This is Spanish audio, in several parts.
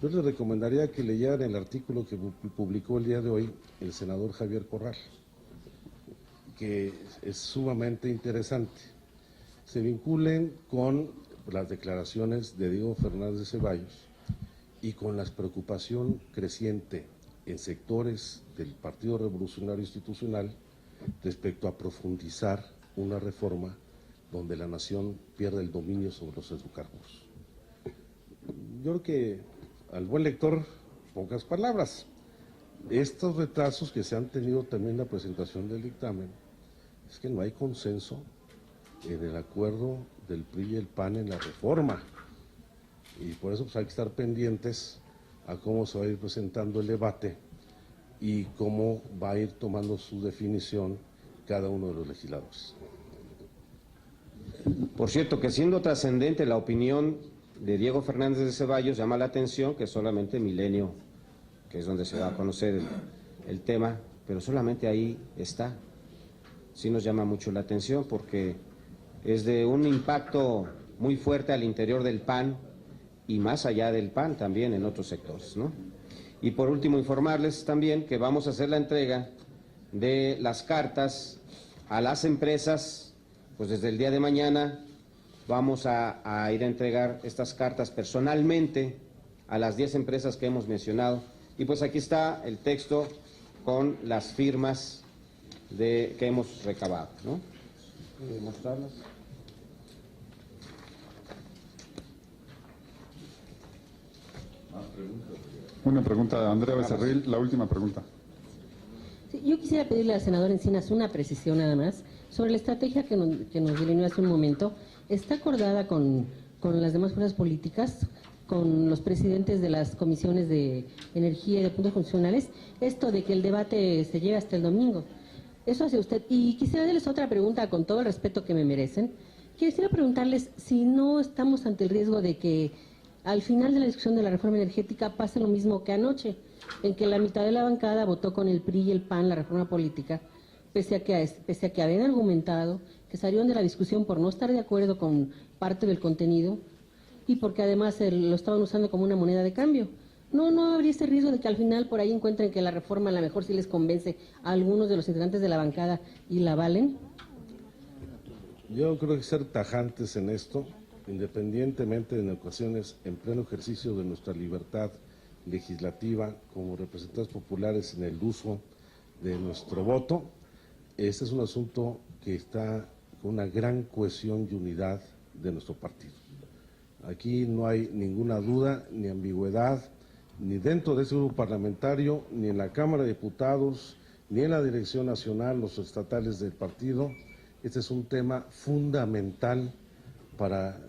Yo les recomendaría que leyeran el artículo que publicó el día de hoy el senador Javier Corral, que es sumamente interesante. Se vinculen con las declaraciones de Diego Fernández de Ceballos y con la preocupación creciente en sectores del Partido Revolucionario Institucional respecto a profundizar una reforma donde la nación pierde el dominio sobre los hidrocarburos. Yo creo que al buen lector, pocas palabras. Estos retrasos que se han tenido también en la presentación del dictamen, es que no hay consenso en el acuerdo del PRI y el PAN en la reforma. Y por eso pues, hay que estar pendientes a cómo se va a ir presentando el debate y cómo va a ir tomando su definición cada uno de los legisladores. Por cierto, que siendo trascendente la opinión de Diego Fernández de Ceballos, llama la atención que solamente Milenio, que es donde se va a conocer el tema, pero solamente ahí está. Sí nos llama mucho la atención porque es de un impacto muy fuerte al interior del PAN y más allá del PAN también en otros sectores, ¿no? Y por último informarles también que vamos a hacer la entrega de las cartas a las empresas, pues desde el día de mañana vamos a ir a entregar estas cartas personalmente a las 10 empresas que hemos mencionado. Y pues aquí está el texto con las firmas que hemos recabado, ¿no? ¿Puedo mostrarlas? Una pregunta de Andrea Becerril, la última pregunta. Sí, yo quisiera pedirle al senador Encinas una precisión nada más sobre la estrategia que nos delineó hace un momento. ¿Está acordada con las demás fuerzas políticas, con los presidentes de las comisiones de energía y de puntos funcionales, esto de que el debate se lleve hasta el domingo? Eso hace usted. Y quisiera darles otra pregunta con todo el respeto que me merecen. Quisiera preguntarles si no estamos ante el riesgo de que al final de la discusión de la reforma energética pase lo mismo que anoche, en que la mitad de la bancada votó con el PRI y el PAN la reforma política, pese a que habían argumentado que salieron de la discusión por no estar de acuerdo con parte del contenido y porque además lo estaban usando como una moneda de cambio. ¿No habría ese riesgo de que al final por ahí encuentren que la reforma a lo mejor sí les convence a algunos de los integrantes de la bancada y la valen? Yo creo que ser tajantes en esto, independientemente en ocasiones en pleno ejercicio de nuestra libertad legislativa como representantes populares en el uso de nuestro voto, este es un asunto que está con una gran cohesión y unidad de nuestro partido. Aquí no hay ninguna duda ni ambigüedad, ni dentro de ese grupo parlamentario, ni en la Cámara de Diputados, ni en la Dirección Nacional, los estatales del partido. Este es un tema fundamental para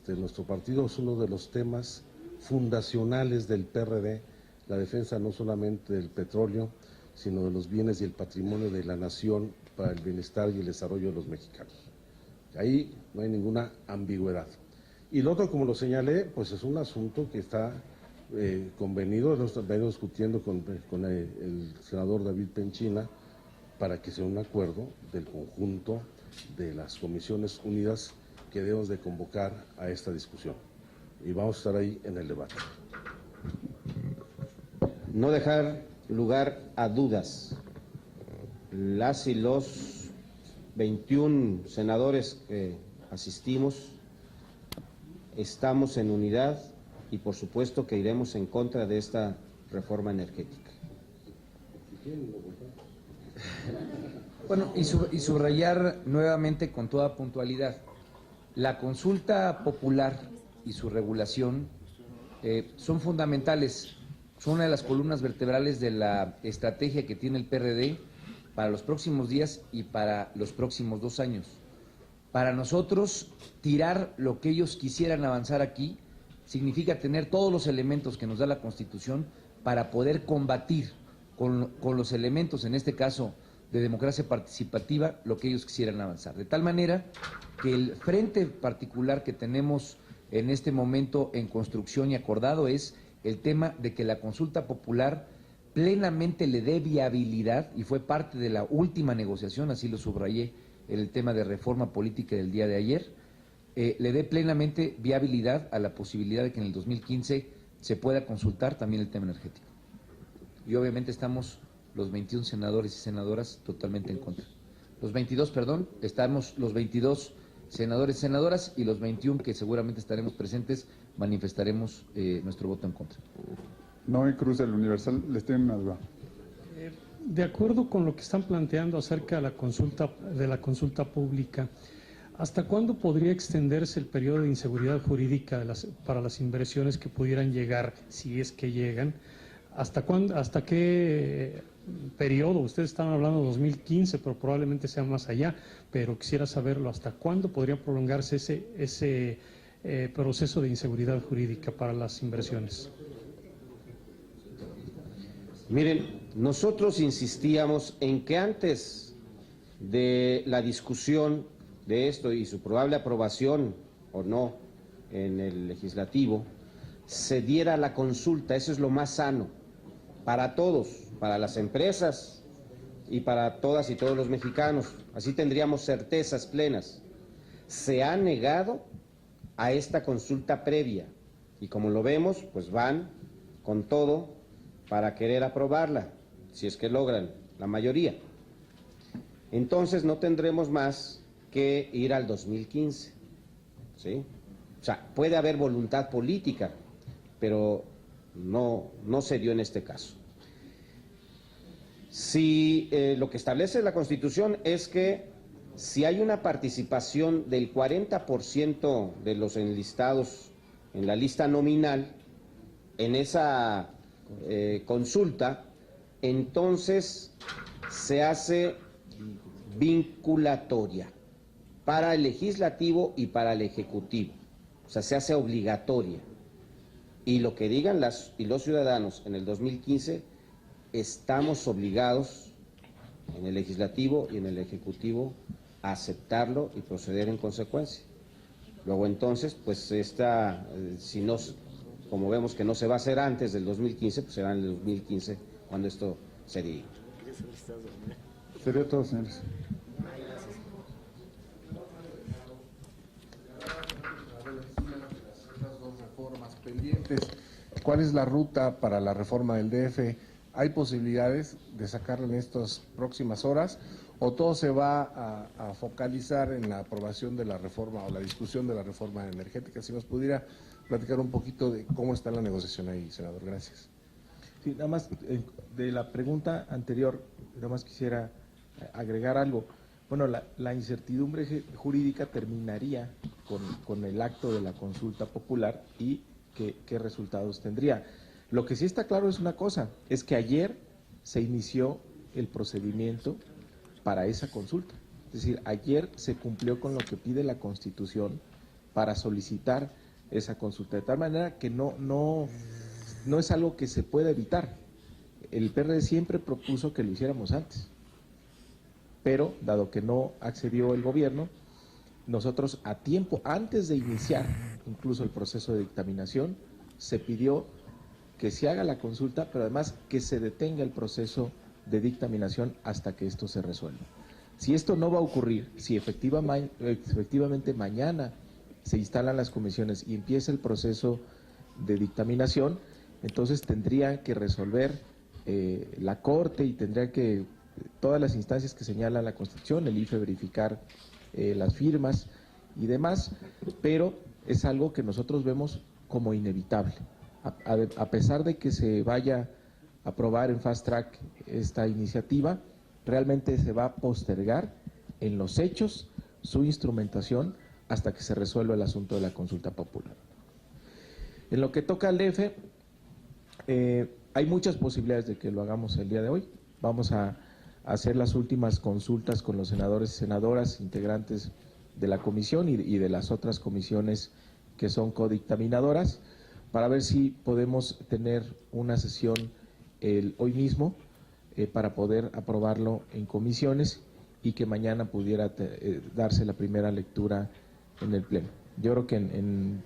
nuestro partido, es uno de los temas fundacionales del PRD, la defensa no solamente del petróleo, sino de los bienes y el patrimonio de la nación para el bienestar y el desarrollo de los mexicanos. Ahí no hay ninguna ambigüedad. Y lo otro, como lo señalé, pues es un asunto que está convenido, lo estamos discutiendo con el senador David Penchina para que sea un acuerdo del conjunto de las comisiones unidas que debemos de convocar a esta discusión. Y vamos a estar ahí en el debate. No dejar lugar a dudas. Las y los 21 senadores que asistimos estamos en unidad y por supuesto que iremos en contra de esta reforma energética. Bueno, y subrayar nuevamente con toda puntualidad, la consulta popular y su regulación son fundamentales, son una de las columnas vertebrales de la estrategia que tiene el PRD para los próximos días y para los próximos 2 años. Para nosotros, tirar lo que ellos quisieran avanzar aquí significa tener todos los elementos que nos da la Constitución para poder combatir con los elementos, en este caso de democracia participativa, lo que ellos quisieran avanzar. De tal manera que el frente particular que tenemos en este momento en construcción y acordado es el tema de que la consulta popular plenamente le dé viabilidad, y fue parte de la última negociación, así lo subrayé en el tema de reforma política del día de ayer, le dé plenamente viabilidad a la posibilidad de que en el 2015 se pueda consultar también el tema energético. Y obviamente estamos los 21 senadores y senadoras totalmente en contra. Los 22, perdón, estamos los 22 senadores y senadoras y los 21 que seguramente estaremos presentes manifestaremos nuestro voto en contra. Noé Cruz, del Universal, les tiene una duda. De acuerdo con lo que están planteando acerca de la consulta pública, ¿hasta cuándo podría extenderse el periodo de inseguridad jurídica para las inversiones que pudieran llegar, si es que llegan? ¿Hasta qué periodo? Ustedes estaban hablando de 2015, pero probablemente sea más allá, pero quisiera saberlo, ¿hasta cuándo podría prolongarse ese proceso de inseguridad jurídica para las inversiones? Miren, nosotros insistíamos en que antes de la discusión de esto y su probable aprobación o no en el legislativo, se diera la consulta. Eso es lo más sano para todos, para las empresas y para todas y todos los mexicanos. Así tendríamos certezas plenas. Se ha negado a esta consulta previa y como lo vemos, pues van con todo para querer aprobarla, si es que logran la mayoría. Entonces no tendremos más que ir al 2015, ¿sí? O sea, puede haber voluntad política, pero no se dio en este caso. Si lo que establece la Constitución es que si hay una participación del 40% de los enlistados en la lista nominal, en esa consulta, entonces se hace vinculatoria para el legislativo y para el ejecutivo, o sea, se hace obligatoria. Y lo que digan las y los ciudadanos en el 2015, estamos obligados en el legislativo y en el ejecutivo a aceptarlo y proceder en consecuencia. Luego entonces, pues si no, como vemos que no se va a hacer antes del 2015, pues será en el 2015 cuando esto se diga. Sería todo, señores. Pendientes. ¿Cuál es la ruta para la reforma del DF? ¿Hay posibilidades de sacarla en estas próximas horas o todo se va a focalizar en la aprobación de la reforma o la discusión de la reforma energética? Si nos pudiera platicar un poquito de cómo está la negociación ahí, senador. Gracias. Sí, nada más de la pregunta anterior, nada más quisiera agregar algo. Bueno, la incertidumbre jurídica terminaría con el acto de la consulta popular y qué resultados tendría. Lo que sí está claro es una cosa, es que ayer se inició el procedimiento para esa consulta. Es decir, ayer se cumplió con lo que pide la Constitución para solicitar esa consulta, de tal manera que no es algo que se pueda evitar. El PRD siempre propuso que lo hiciéramos antes, pero dado que no accedió el gobierno, nosotros a tiempo, antes de iniciar incluso el proceso de dictaminación, se pidió que se haga la consulta, pero además que se detenga el proceso de dictaminación hasta que esto se resuelva. Si esto no va a ocurrir, si efectivamente mañana se instalan las comisiones y empieza el proceso de dictaminación, entonces tendría que resolver la Corte y tendría que todas las instancias que señala la Constitución, el IFE verificar las firmas y demás, pero es algo que nosotros vemos como inevitable. A pesar de que se vaya a aprobar en fast track esta iniciativa, realmente se va a postergar en los hechos su instrumentación hasta que se resuelva el asunto de la consulta popular. En lo que toca al DF, hay muchas posibilidades de que lo hagamos el día de hoy. Vamos a hacer las últimas consultas con los senadores y senadoras integrantes de la comisión y de las otras comisiones que son codictaminadoras para ver si podemos tener una sesión hoy mismo para poder aprobarlo en comisiones y que mañana pudiera darse la primera lectura en el Pleno. Yo creo que en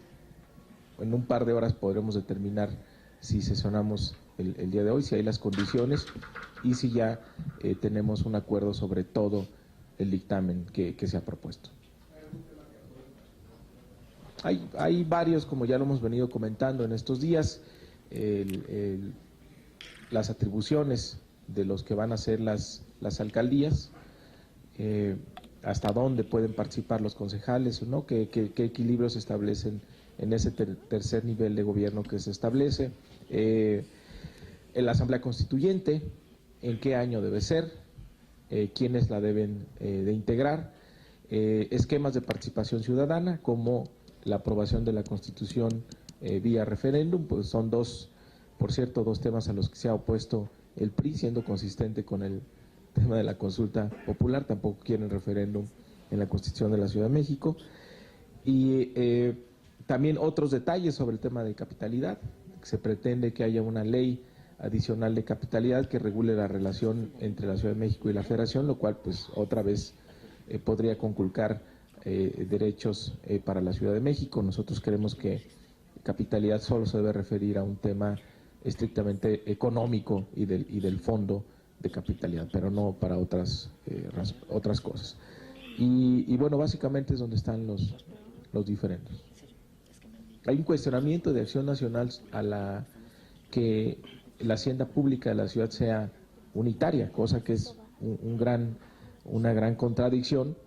un par de horas podremos determinar si sesionamos el día de hoy, si hay las condiciones y si ya tenemos un acuerdo sobre todo el dictamen que se ha propuesto. Hay varios, como ya lo hemos venido comentando en estos días. las atribuciones de los que van a ser las alcaldías, hasta dónde pueden participar los concejales o no, qué equilibrios se establecen en ese tercer nivel de gobierno que se establece, en la Asamblea Constituyente, en qué año debe ser, quiénes la deben de integrar, esquemas de participación ciudadana como la aprobación de la Constitución vía referéndum, pues son por cierto, dos temas a los que se ha opuesto el PRI, siendo consistente con el tema de la consulta popular, tampoco quieren referéndum en la Constitución de la Ciudad de México, y también otros detalles sobre el tema de capitalidad. Se pretende que haya una ley adicional de capitalidad que regule la relación entre la Ciudad de México y la Federación, lo cual pues otra vez podría conculcar derechos para la Ciudad de México. Nosotros creemos que capitalidad solo se debe referir a un tema estrictamente económico y del fondo de capitalidad, pero no para otras cosas. Y bueno, básicamente es donde están los diferentes. Hay un cuestionamiento de Acción Nacional a la que la hacienda pública de la ciudad sea unitaria, cosa que es una gran contradicción,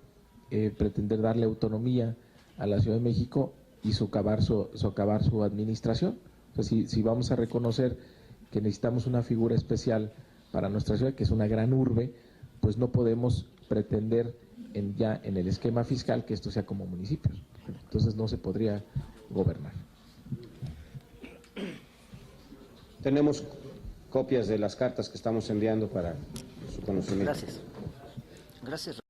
pretender darle autonomía a la Ciudad de México y socavar su administración. O sea, si vamos a reconocer que necesitamos una figura especial para nuestra ciudad, que es una gran urbe, pues no podemos pretender ya en el esquema fiscal que esto sea como municipios. Entonces no se podría gobernar. Tenemos copias de las cartas que estamos enviando para su conocimiento. Gracias. Gracias.